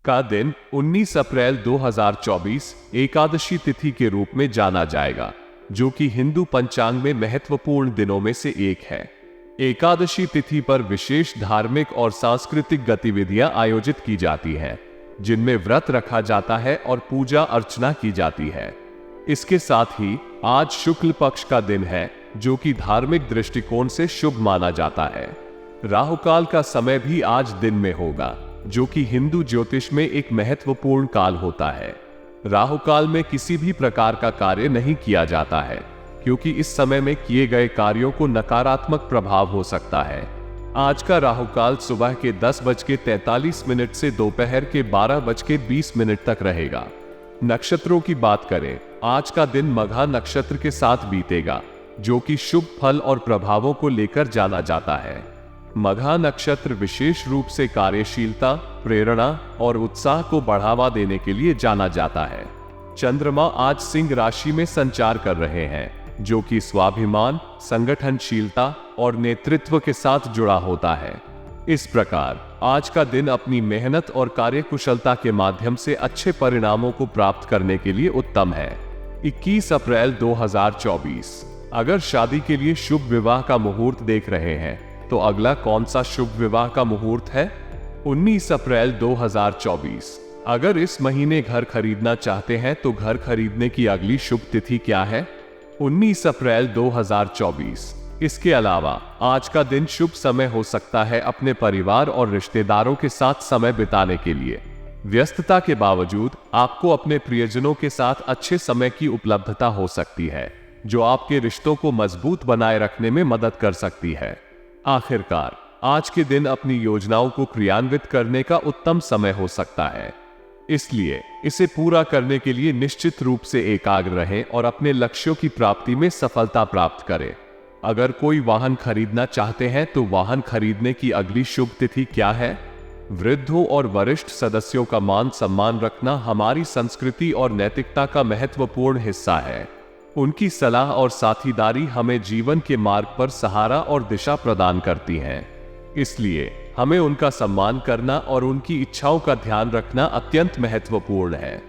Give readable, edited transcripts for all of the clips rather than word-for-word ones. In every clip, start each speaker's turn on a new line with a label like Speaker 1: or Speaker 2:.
Speaker 1: का दिन 19 अप्रैल 2024 एकादशी तिथि के रूप में जाना जाएगा, जो कि हिंदू पंचांग में महत्वपूर्ण दिनों में से एक है। एकादशी तिथि पर विशेष धार्मिक और सांस्कृतिक गतिविधियां आयोजित की जाती हैं, जिनमें व्रत रखा जाता है और पूजा अर्चना की जाती है। इसके साथ ही आज शुक्ल पक्ष का दिन है, जो कि धार्मिक दृष्टिकोण से शुभ माना जाता है। राहुकाल का समय भी आज दिन में होगा, जो कि हिंदू ज्योतिष में एक महत्वपूर्ण काल होता है। राहुकाल में किसी भी प्रकार का कार्य नहीं किया जाता है, क्योंकि इस समय में किए गए कार्यों को नकारात्मक प्रभाव हो सकता है। आज का राहुकाल सुबह के 10:43 से दोपहर के 12:20 तक रहेगा। नक्षत्रों की बात करें, आज का दिन मघा नक्षत्र के साथ बीतेगा, जो कि शुभ फल और प्रभावों को लेकर जाना जाता है। मघा नक्षत्र विशेष रूप से कार्यशीलता, प्रेरणा और उत्साह को बढ़ावा देने के लिए जाना जाता है। चंद्रमा आज सिंह राशि में संचार कर रहे हैं, जो कि स्वाभिमान, संगठनशीलता और नेतृत्व के साथ जुड़ा होता है। इस प्रकार आज का दिन अपनी मेहनत और कार्यकुशलता के माध्यम से अच्छे परिणामों को प्राप्त करने के लिए उत्तम है। 21 अप्रैल 2024 अगर शादी के लिए शुभ विवाह का मुहूर्त देख रहे हैं, तो अगला कौन सा शुभ विवाह का मुहूर्त है? 19 अप्रैल 2024 अगर इस महीने घर खरीदना चाहते हैं, तो घर खरीदने की अगली शुभ तिथि क्या है? 19 अप्रैल 2024 इसके अलावा आज का दिन शुभ समय हो सकता है अपने परिवार और रिश्तेदारों के साथ समय बिताने के लिए। व्यस्तता के बावजूद आपको अपने प्रियजनों के साथ अच्छे समय की उपलब्धता हो सकती है, जो आपके रिश्तों को मजबूत बनाए रखने में मदद कर सकती है। आखिरकार आज के दिन अपनी योजनाओं को क्रियान्वित करने का उत्तम समय हो सकता है, इसलिए इसे पूरा करने के लिए निश्चित रूप से एकाग्र रहें और अपने लक्ष्यों की प्राप्ति में सफलता प्राप्त करें। अगर कोई वाहन खरीदना चाहते हैं, तो वाहन खरीदने की अगली शुभ तिथि क्या है? वृद्धों और वरिष्ठ सदस्यों का मान सम्मान रखना हमारी संस्कृति और नैतिकता का महत्वपूर्ण हिस्सा है। उनकी सलाह और साथीदारी हमें जीवन के मार्ग पर सहारा और दिशा प्रदान करती हैं। इसलिए हमें उनका सम्मान करना और उनकी इच्छाओं का ध्यान रखना अत्यंत महत्वपूर्ण है।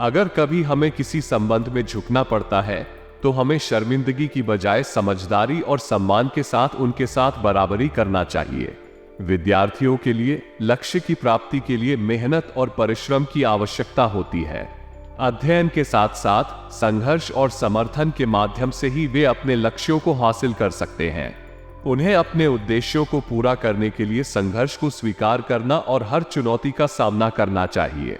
Speaker 1: अगर कभी हमें किसी संबंध में झुकना पड़ता है, तो हमें शर्मिंदगी की बजाय समझदारी और सम्मान के साथ उनके साथ बराबरी करना चाहिए। विद्यार्थियों के लिए लक्ष्य की प्राप्ति के लिए मेहनत और परिश्रम की आवश्यकता होती है। अध्ययन के साथ साथ संघर्ष और समर्थन के माध्यम से ही वे अपने लक्ष्यों को हासिल कर सकते हैं। उन्हें अपने उद्देश्यों को पूरा करने के लिए संघर्ष को स्वीकार करना और हर चुनौती का सामना करना चाहिए।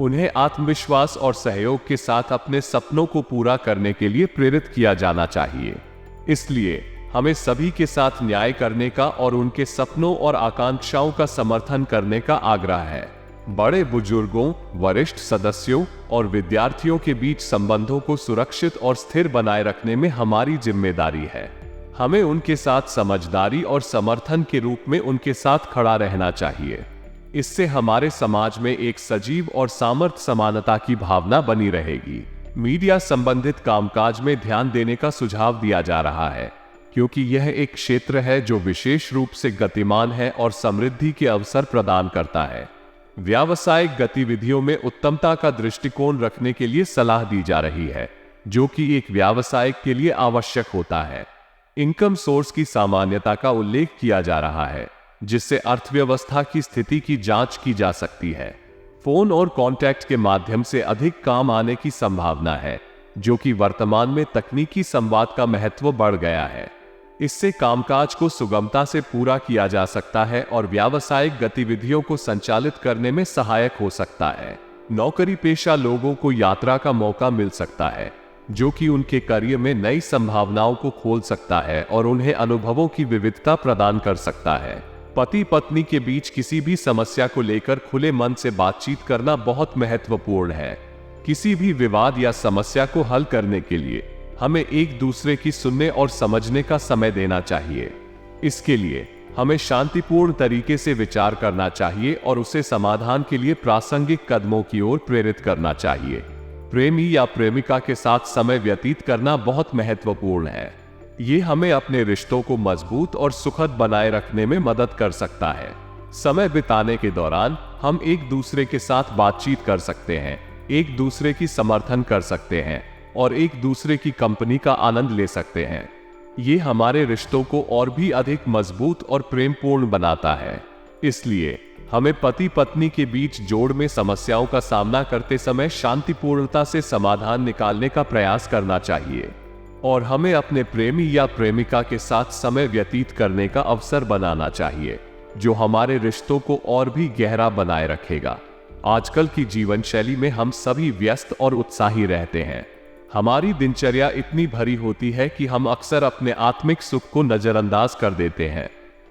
Speaker 1: उन्हें आत्मविश्वास और सहयोग के साथ अपने सपनों को पूरा करने के लिए प्रेरित किया जाना चाहिए। इसलिए हमें सभी के साथ न्याय करने का और उनके सपनों और आकांक्षाओं का समर्थन करने का आग्रह है। बड़े बुजुर्गों, वरिष्ठ सदस्यों और विद्यार्थियों के बीच संबंधों को सुरक्षित और स्थिर बनाए रखने में हमारी जिम्मेदारी है। हमें उनके साथ समझदारी और समर्थन के रूप में उनके साथ खड़ा रहना चाहिए। इससे हमारे समाज में एक सजीव और सामर्थ्य समानता की भावना बनी रहेगी। मीडिया संबंधित कामकाज में ध्यान देने का सुझाव दिया जा रहा है, क्योंकि यह एक क्षेत्र है जो विशेष रूप से गतिमान है और समृद्धि के अवसर प्रदान करता है। व्यावसायिक गतिविधियों में उत्तमता का दृष्टिकोण रखने के लिए सलाह दी जा रही है, जो कि एक व्यावसायिक के लिए आवश्यक होता है। इनकम सोर्स की सामान्यता का उल्लेख किया जा रहा है, जिससे अर्थव्यवस्था की स्थिति की जांच की जा सकती है। फोन और कॉन्टैक्ट के माध्यम से अधिक काम आने की संभावना है, जो कि वर्तमान में तकनीकी संवाद का महत्व बढ़ गया है। इससे कामकाज को सुगमता से पूरा किया जा सकता है और व्यावसायिक गतिविधियों को संचालित करने में सहायक हो सकता है। नौकरी पेशा लोगों को यात्रा का मौका मिल सकता है, जो कि उनके करियर में नई संभावनाओं को खोल सकता है और उन्हें अनुभवों की विविधता प्रदान कर सकता है। पति पत्नी के बीच किसी भी समस्या को लेकर खुले मन से बातचीत करना बहुत महत्वपूर्ण है। किसी भी विवाद या समस्या को हल करने के लिए हमें एक दूसरे की सुनने और समझने का समय देना चाहिए। इसके लिए हमें शांतिपूर्ण तरीके से विचार करना चाहिए और उसे समाधान के लिए प्रासंगिक कदमों की ओर प्रेरित करना चाहिए। प्रेमी या प्रेमिका के साथ समय व्यतीत करना बहुत महत्वपूर्ण है। ये हमें अपने रिश्तों को मजबूत और सुखद बनाए रखने में मदद कर सकता है। समय बिताने के दौरान हम एक दूसरे के साथ बातचीत कर सकते हैं, एक दूसरे की समर्थन कर सकते हैं और एक दूसरे की कंपनी का आनंद ले सकते हैं। ये हमारे रिश्तों को और भी अधिक मजबूत और प्रेमपूर्ण बनाता है। इसलिए हमें पति पत्नी के बीच जोड़ में समस्याओं का सामना करते समय शांतिपूर्णता से समाधान निकालने का प्रयास करना चाहिए और हमें अपने प्रेमी या प्रेमिका के साथ समय व्यतीत करने का अवसर बनाना चाहिए, जो हमारे रिश्तों को और भी गहरा बनाए रखेगा। आजकल की जीवन शैली में हम सभी व्यस्त और उत्साही रहते हैं। हमारी दिनचर्या इतनी भरी होती है कि हम अक्सर अपने आत्मिक सुख को नजरअंदाज कर देते हैं।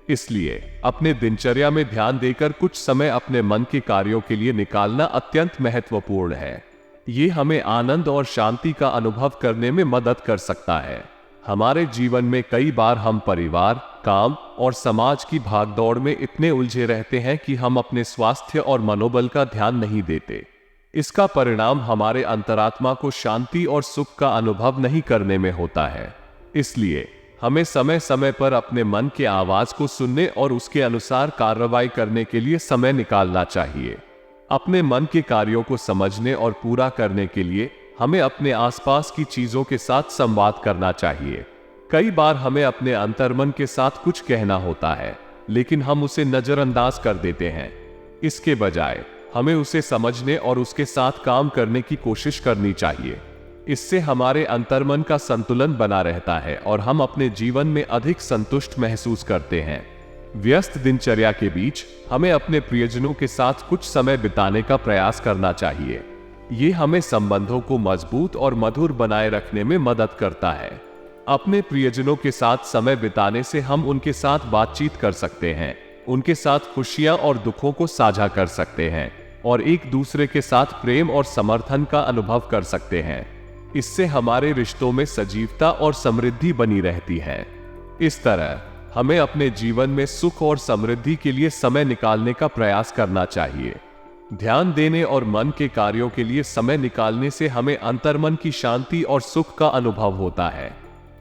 Speaker 1: इसलिए अपने दिनचर्या में ध्यान देकर कुछ समय अपने मन के कार्यों के लिए निकालना अत्यंत महत्वपूर्ण है। ये हमें आनंद और शांति का अनुभव करने में मदद कर सकता है। हमारे जीवन में कई बार हम परिवार, काम और समाज की भागदौड़ में इतने उलझे रहते हैं कि हम अपने स्वास्थ्य और मनोबल का ध्यान नहीं देते। इसका परिणाम हमारे अंतरात्मा को शांति और सुख का अनुभव नहीं करने में होता है। इसलिए हमें समय समय पर अपने मन के आवाज को सुनने और उसके अनुसार कार्रवाई करने के लिए समय निकालना चाहिए। अपने मन के कार्यों को समझने और पूरा करने के लिए हमें अपने आसपास की चीजों के साथ संवाद करना चाहिए। कई बार हमें अपने अंतर्मन के साथ कुछ कहना होता है, लेकिन हम उसे नजरअंदाज कर देते हैं। इसके बजाय हमें उसे समझने और उसके साथ काम करने की कोशिश करनी चाहिए। इससे हमारे अंतर्मन का संतुलन बना रहता है और हम अपने जीवन में अधिक संतुष्ट महसूस करते हैं। व्यस्त दिनचर्या के बीच हमें अपने प्रियजनों के साथ कुछ समय बिताने का प्रयास करना चाहिए। ये हमें संबंधों को मजबूत और मधुर बनाए रखने में मदद करता है। अपने प्रियजनों के साथ समय बिताने से हम उनके साथ बातचीत कर सकते हैं, उनके साथ खुशियां और दुखों को साझा कर सकते हैं और एक दूसरे के साथ प्रेम और समर्थन का अनुभव कर सकते हैं। इससे हमारे रिश्तों में सजीवता और समृद्धि बनी रहती है। इस तरह हमें अपने जीवन में सुख और समृद्धि के लिए समय निकालने का प्रयास करना चाहिए। ध्यान देने और मन के कार्यों के लिए समय निकालने से हमें अंतर्मन की शांति और सुख का अनुभव होता है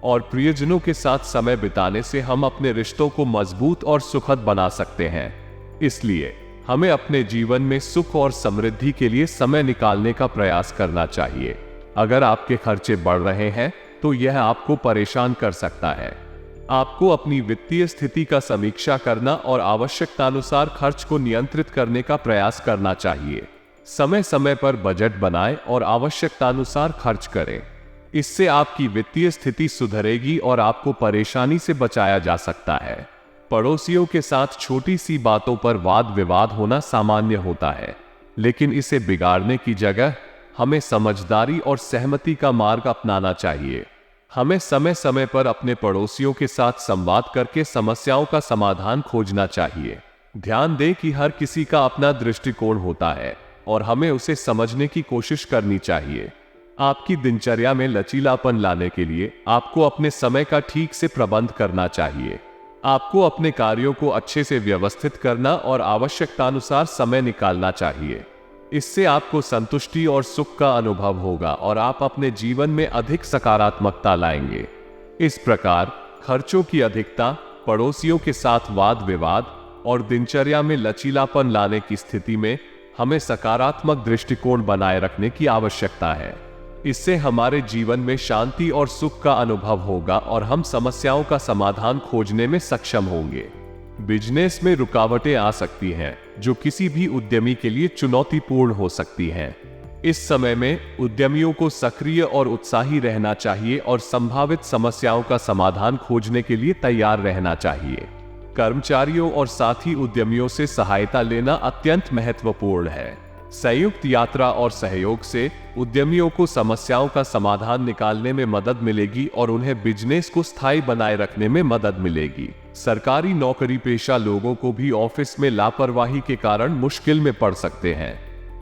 Speaker 1: और प्रियजनों के साथ समय बिताने से हम अपने रिश्तों को मजबूत और सुखद बना सकते हैं। इसलिए हमें अपने जीवन में सुख और समृद्धि के लिए समय निकालने का प्रयास करना चाहिए। अगर आपके खर्चे बढ़ रहे हैं तो यह आपको परेशान कर सकता है। आपको अपनी वित्तीय स्थिति का समीक्षा करना और आवश्यकतानुसार खर्च को नियंत्रित करने का प्रयास करना चाहिए। समय समय पर बजट बनाएं और आवश्यकतानुसार खर्च करें। इससे आपकी वित्तीय स्थिति सुधरेगी और आपको परेशानी से बचाया जा सकता है। पड़ोसियों के साथ छोटी सी बातों पर वाद विवाद होना सामान्य होता है, लेकिन इसे बिगाड़ने की जगह हमें समझदारी और सहमति का मार्ग अपनाना चाहिए। हमें समय समय पर अपने पड़ोसियों के साथ संवाद करके समस्याओं का समाधान खोजना चाहिए। ध्यान दें कि हर किसी का अपना दृष्टिकोण होता है और हमें उसे समझने की कोशिश करनी चाहिए। आपकी दिनचर्या में लचीलापन लाने के लिए आपको अपने समय का ठीक से प्रबंध करना चाहिए। आपको अपने कार्यों को अच्छे से व्यवस्थित करना और आवश्यकतानुसार समय निकालना चाहिए। इससे आपको संतुष्टि और सुख का अनुभव होगा और आप अपने जीवन में अधिक सकारात्मकता लाएंगे। इस प्रकार खर्चों की अधिकता, पड़ोसियों के साथ वाद विवाद और दिनचर्या में लचीलापन लाने की स्थिति में हमें सकारात्मक दृष्टिकोण बनाए रखने की आवश्यकता है। इससे हमारे जीवन में शांति और सुख का अनुभव होगा और हम समस्याओं का समाधान खोजने में सक्षम होंगे। बिजनेस में रुकावटें आ सकती हैं, जो किसी भी उद्यमी के लिए चुनौतीपूर्ण हो सकती हैं। इस समय में उद्यमियों को सक्रिय और उत्साही रहना चाहिए और संभावित समस्याओं का समाधान खोजने के लिए तैयार रहना चाहिए। कर्मचारियों और साथी उद्यमियों से सहायता लेना अत्यंत महत्वपूर्ण है। संयुक्त यात्रा और सहयोग से उद्यमियों को समस्याओं का समाधान निकालने में मदद मिलेगी और उन्हें बिजनेस को स्थायी बनाए रखने में मदद मिलेगी। सरकारी नौकरी पेशा लोगों को भी ऑफिस में लापरवाही के कारण मुश्किल में पड़ सकते हैं,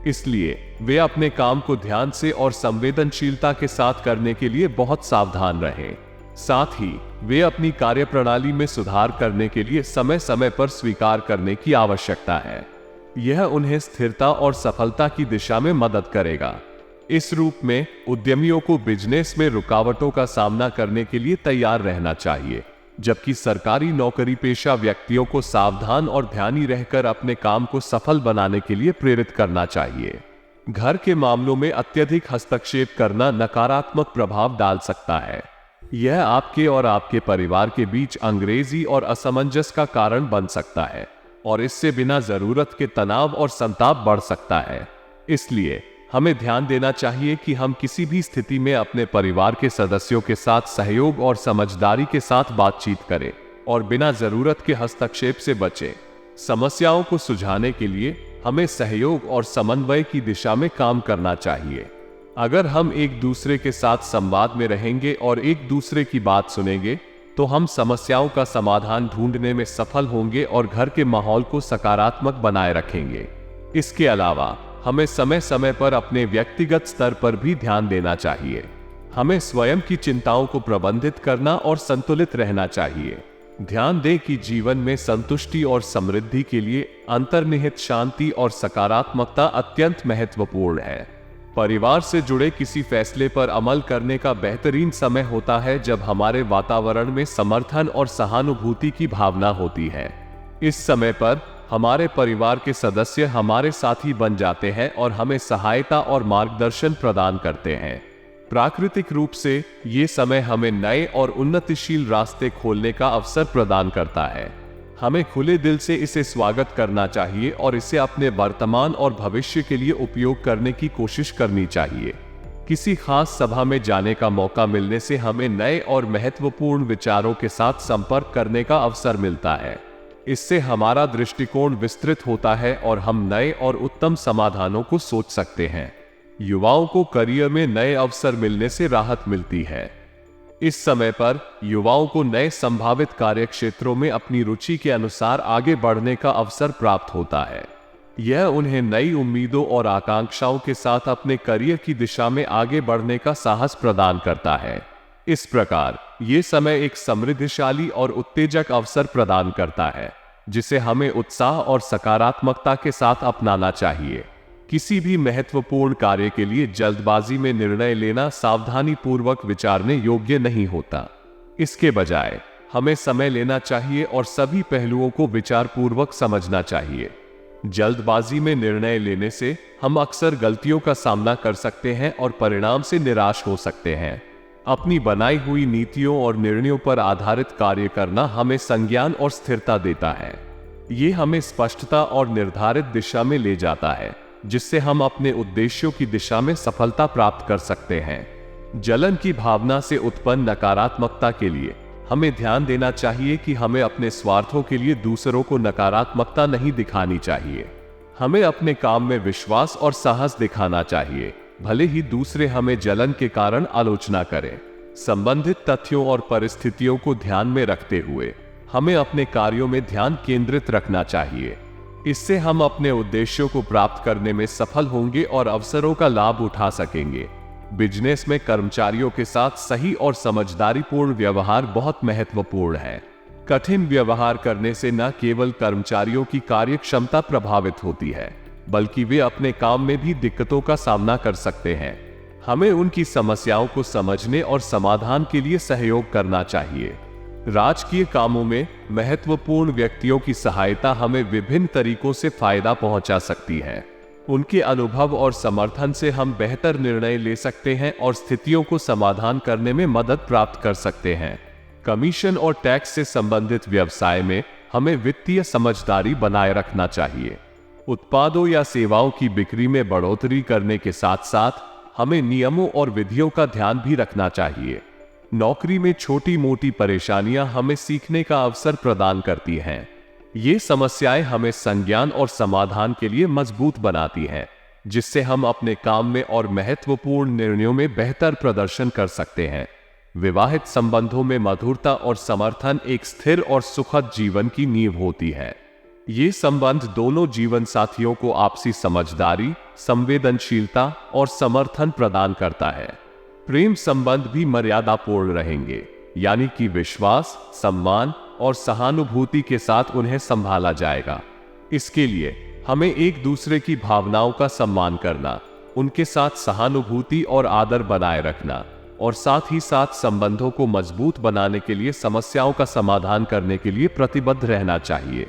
Speaker 1: इसलिए वे अपने काम को ध्यान से और संवेदनशीलता के साथ करने के लिए बहुत सावधान रहें। साथ ही वे अपनी कार्यप्रणाली में सुधार करने के लिए समय समय पर स्वीकार करने की आवश्यकता है। यह उन्हें स्थिरता और सफलता की दिशा में मदद करेगा। इस रूप में उद्यमियों को बिजनेस में रुकावटों का सामना करने के लिए तैयार रहना चाहिए। जबकि सरकारी नौकरी पेशा व्यक्तियों को सावधान और ध्यानी रहकर अपने काम को सफल बनाने के लिए प्रेरित करना चाहिए। घर के मामलों में अत्यधिक हस्तक्षेप करना नकारात्मक प्रभाव डाल सकता है। यह आपके और आपके परिवार के बीच अंग्रेजी और असमंजस का कारण बन सकता है और इससे बिना जरूरत के तनाव और संताप बढ़ सकता है। इसलिए हमें ध्यान देना चाहिए कि हम किसी भी स्थिति में अपने परिवार के सदस्यों के साथ सहयोग और समझदारी के साथ बातचीत करें और बिना जरूरत के हस्तक्षेप से बचें। समस्याओं को सुलझाने के लिए हमें सहयोग और समन्वय की दिशा में काम करना चाहिए। अगर हम एक दूसरे के साथ संवाद में रहेंगे और एक दूसरे की बात सुनेंगे तो हम समस्याओं का समाधान ढूंढने में सफल होंगे और घर के माहौल को सकारात्मक बनाए रखेंगे। इसके अलावा हमें समय समय पर अपने व्यक्तिगत स्तर पर भी ध्यान देना चाहिए। हमें स्वयं की चिंताओं को प्रबंधित करना और संतुलित रहना चाहिए। ध्यान दें कि जीवन में संतुष्टि और समृद्धि के लिए अंतर्निहित शांति और सकारात्मकता अत्यंत महत्वपूर्ण है। परिवार से जुड़े किसी फैसले पर अमल करने का बेहतरीन समय होता है जब हमारे वातावरण में समर्थन और सहानुभूति की भावना होती है। इस समय पर हमारे परिवार के सदस्य हमारे साथी बन जाते हैं और हमें सहायता और मार्गदर्शन प्रदान करते हैं। प्राकृतिक रूप से ये समय हमें नए और उन्नतिशील रास्ते खोलने का अवसर प्रदान करता है। हमें खुले दिल से इसे स्वागत करना चाहिए और इसे अपने वर्तमान और भविष्य के लिए उपयोग करने की कोशिश करनी चाहिए। किसी खास सभा में जाने का मौका मिलने से हमें नए और महत्वपूर्ण विचारों के साथ संपर्क करने का अवसर मिलता है। इससे हमारा दृष्टिकोण विस्तृत होता है और हम नए और उत्तम समाधानों को सोच सकते हैं। युवाओं को करियर में नए अवसर मिलने से राहत मिलती है। इस समय पर युवाओं को नए संभावित कार्य क्षेत्रों में अपनी रुचि के अनुसार आगे बढ़ने का अवसर प्राप्त होता है। यह उन्हें नई उम्मीदों और आकांक्षाओं के साथ अपने करियर की दिशा में आगे बढ़ने का साहस प्रदान करता है। इस प्रकार ये समय एक समृद्धिशाली और उत्तेजक अवसर प्रदान करता है, जिसे हमें उत्साह और सकारात्मकता के साथ अपनाना चाहिए। किसी भी महत्वपूर्ण कार्य के लिए जल्दबाजी में निर्णय लेना सावधानी पूर्वक विचारने योग्य नहीं होता। इसके बजाय हमें समय लेना चाहिए और सभी पहलुओं को विचारपूर्वक समझना चाहिए। जल्दबाजी में निर्णय लेने से हम अक्सर गलतियों का सामना कर सकते हैं और परिणाम से निराश हो सकते हैं। अपनी बनाई हुई नीतियों और निर्णयों पर आधारित कार्य करना हमें संज्ञान और स्थिरता देता है। ये हमें स्पष्टता और निर्धारित दिशा में ले जाता है, जिससे हम अपने उद्देश्यों की दिशा में सफलता प्राप्त कर सकते हैं। जलन की भावना से उत्पन्न नकारात्मकता के लिए हमें ध्यान देना चाहिए कि हमें अपने स्वार्थों के लिए दूसरों को नकारात्मकता नहीं दिखानी चाहिए। हमें अपने काम में विश्वास और साहस दिखाना चाहिए, भले ही दूसरे हमें जलन के कारण आलोचना करें। संबंधित तथ्यों और परिस्थितियों को ध्यान में रखते हुए हमें अपने कार्यों में ध्यान केंद्रित रखना चाहिए। इससे हम अपने उद्देश्यों को प्राप्त करने में सफल होंगे और अवसरों का लाभ उठा सकेंगे। बिजनेस में कर्मचारियों के साथ सही और समझदारीपूर्ण व्यवहार बहुत महत्वपूर्ण है। कठिन व्यवहार करने से न केवल कर्मचारियों की कार्यक्षमता प्रभावित होती है, बल्कि वे अपने काम में भी दिक्कतों का सामना कर सकते हैं। हमें उनकी समस्याओं को समझने और समाधान के लिए सहयोग करना चाहिए। राजकीय कामों में महत्वपूर्ण व्यक्तियों की सहायता हमें विभिन्न तरीकों से फायदा पहुंचा सकती है। उनके अनुभव और समर्थन से हम बेहतर निर्णय ले सकते हैं और स्थितियों को समाधान करने में मदद प्राप्त कर सकते हैं। कमीशन और टैक्स से संबंधित व्यवसाय में हमें वित्तीय समझदारी बनाए रखना चाहिए। उत्पादों या सेवाओं की बिक्री में बढ़ोतरी करने के साथ साथ हमें नियमों और विधियों का ध्यान भी रखना चाहिए। नौकरी में छोटी मोटी परेशानियां हमें सीखने का अवसर प्रदान करती हैं। ये समस्याएं हमें संज्ञान और समाधान के लिए मजबूत बनाती हैं, जिससे हम अपने काम में और महत्वपूर्ण निर्णयों में बेहतर प्रदर्शन कर सकते हैं। विवाहित संबंधों में मधुरता और समर्थन एक स्थिर और सुखद जीवन की नींव होती है। ये संबंध दोनों जीवन साथियों को आपसी समझदारी, संवेदनशीलता और समर्थन प्रदान करता है। प्रेम संबंध भी मर्यादापूर्ण रहेंगे, यानी कि विश्वास, सम्मान और सहानुभूति के साथ उन्हें संभाला जाएगा। इसके लिए हमें एक दूसरे की भावनाओं का सम्मान करना, उनके साथ सहानुभूति और आदर बनाए रखना और साथ ही साथ संबंधों को मजबूत बनाने के लिए समस्याओं का समाधान करने के लिए प्रतिबद्ध रहना चाहिए।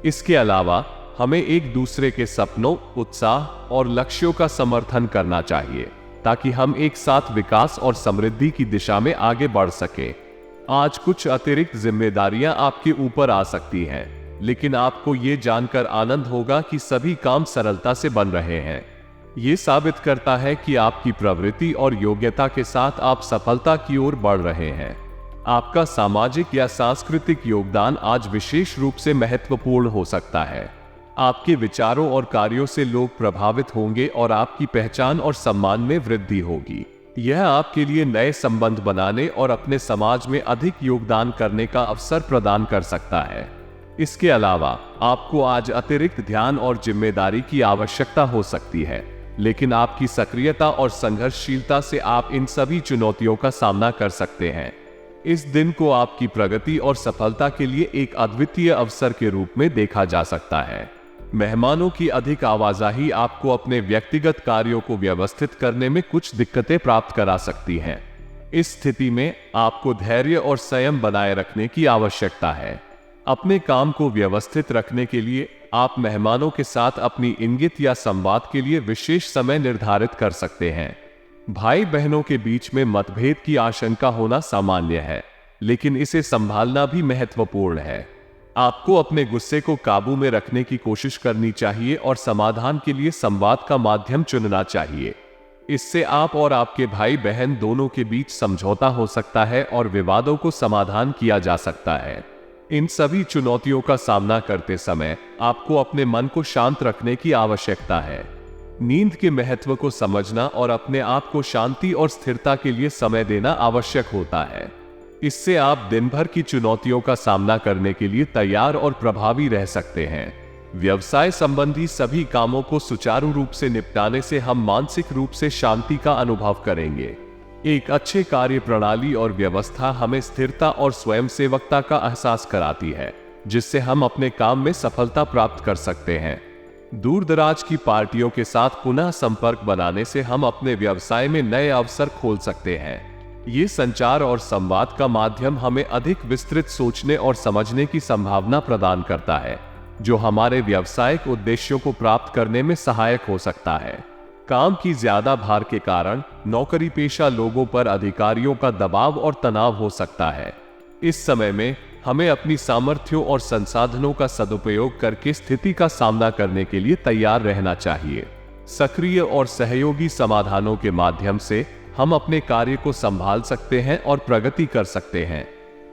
Speaker 1: इसके अलावा हमें एक दूसरे के सपनों, उत्साह और लक्ष्यों का समर्थन करना चाहिए ताकि हम एक साथ विकास और समृद्धि की दिशा में आगे बढ़ सकें। आज कुछ अतिरिक्त जिम्मेदारियां आपके ऊपर आ सकती हैं, लेकिन आपको ये जानकर आनंद होगा कि सभी काम सरलता से बन रहे हैं। ये साबित करता है कि आपकी प्रवृत्ति और योग्यता के साथ आप सफलता की ओर बढ़ रहे हैं। आपका सामाजिक या सांस्कृतिक योगदान आज विशेष रूप से महत्वपूर्ण हो सकता है। आपके विचारों और कार्यों से लोग प्रभावित होंगे और आपकी पहचान और सम्मान में वृद्धि होगी। यह आपके लिए नए संबंध बनाने और अपने समाज में अधिक योगदान करने का अवसर प्रदान कर सकता है। इसके अलावा आपको आज अतिरिक्त ध्यान और जिम्मेदारी की आवश्यकता हो सकती है, लेकिन आपकी सक्रियता और संघर्षशीलता से आप इन सभी चुनौतियों का सामना कर सकते हैं। इस दिन को आपकी प्रगति और सफलता के लिए एक अद्वितीय अवसर के रूप में देखा जा सकता है। मेहमानों की अधिक आवाजाही आपको अपने व्यक्तिगत कार्यों को व्यवस्थित करने में कुछ दिक्कतें प्राप्त करा सकती हैं। इस स्थिति में आपको धैर्य और संयम बनाए रखने की आवश्यकता है। अपने काम को व्यवस्थित रखने के लिए आप मेहमानों के साथ अपनी इंगित या संवाद के लिए विशेष समय निर्धारित कर सकते हैं। भाई बहनों के बीच में मतभेद की आशंका होना सामान्य है, लेकिन इसे संभालना भी महत्वपूर्ण है। आपको अपने गुस्से को काबू में रखने की कोशिश करनी चाहिए और समाधान के लिए संवाद का माध्यम चुनना चाहिए। इससे आप और आपके भाई बहन दोनों के बीच समझौता हो सकता है और विवादों को समाधान किया जा सकता है। इन सभी चुनौतियों का सामना करते समय आपको अपने मन को शांत रखने की आवश्यकता है। नींद के महत्व को समझना और अपने आप को शांति और स्थिरता के लिए समय देना आवश्यक होता है। इससे आप दिन भर की चुनौतियों का सामना करने के लिए तैयार और प्रभावी रह सकते हैं। व्यवसाय संबंधी सभी कामों को सुचारू रूप से निपटाने से हम मानसिक रूप से शांति का अनुभव करेंगे। एक अच्छे कार्य प्रणाली और व्यवस्था हमें स्थिरता और स्वयंसेवकता का एहसास कराती है, जिससे हम अपने काम में सफलता प्राप्त कर सकते हैं। दूर दराज की पार्टियों के साथ पुनः संपर्क बनाने से हम अपने व्यवसाय में नए अवसर खोल सकते हैं। ये संचार और संवाद का माध्यम हमें अधिक विस्तृत सोचने और समझने की संभावना प्रदान करता है, जो हमारे व्यावसायिक उद्देश्यों को प्राप्त करने में सहायक हो सकता है। काम की ज्यादा भार के कारण नौकरी पेशा लोगों पर अधिकारियों का दबाव और तनाव हो सकता है। इस समय में हमें अपनी सामर्थ्यों और संसाधनों का सदुपयोग करके स्थिति का सामना करने के लिए तैयार रहना चाहिए। सक्रिय और सहयोगी समाधानों के माध्यम से हम अपने कार्य को संभाल सकते हैं और प्रगति कर सकते हैं।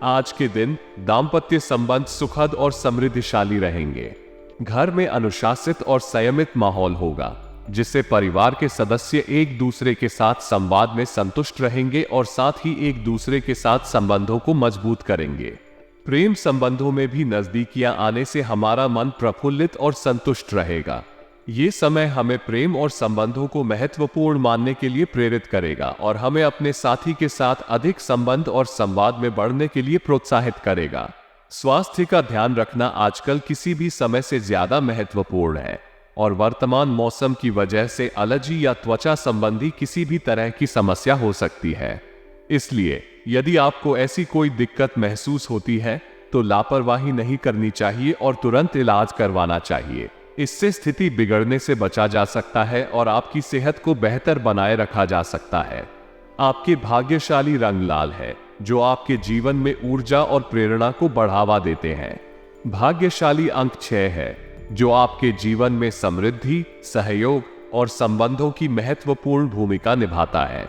Speaker 1: आज के दिन दाम्पत्य संबंध सुखद और समृद्धिशाली रहेंगे। घर में अनुशासित और संयमित माहौल होगा, जिससे परिवार के सदस्य एक दूसरे के साथ संवाद में संतुष्ट रहेंगे और साथ ही एक दूसरे के साथ संबंधों को मजबूत करेंगे। प्रेम संबंधों में भी नजदीकियां आने से हमारा मन प्रफुल्लित और संतुष्ट रहेगा। ये समय हमें प्रेम और संबंधों को महत्वपूर्ण मानने के लिए प्रेरित करेगा और हमें अपने साथी के साथ अधिक संबंध और संवाद में बढ़ने के लिए प्रोत्साहित करेगा। स्वास्थ्य का ध्यान रखना आजकल किसी भी समय से ज्यादा महत्वपूर्ण है और वर्तमान मौसम की वजह से एलर्जी या त्वचा संबंधी किसी भी तरह की समस्या हो सकती है। इसलिए यदि आपको ऐसी कोई दिक्कत महसूस होती है तो लापरवाही नहीं करनी चाहिए और तुरंत इलाज करवाना चाहिए। इससे स्थिति बिगड़ने से बचा जा सकता है और आपकी सेहत को बेहतर बनाए रखा जा सकता है। आपके भाग्यशाली रंग लाल है, जो आपके जीवन में ऊर्जा और प्रेरणा को बढ़ावा देते हैं। भाग्यशाली अंक 6 है, जो आपके जीवन में समृद्धि, सहयोग और संबंधों की महत्वपूर्ण भूमिका निभाता है।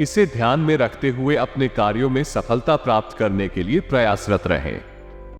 Speaker 1: इसे ध्यान में रखते हुए अपने कार्यों में सफलता प्राप्त करने के लिए प्रयासरत रहें।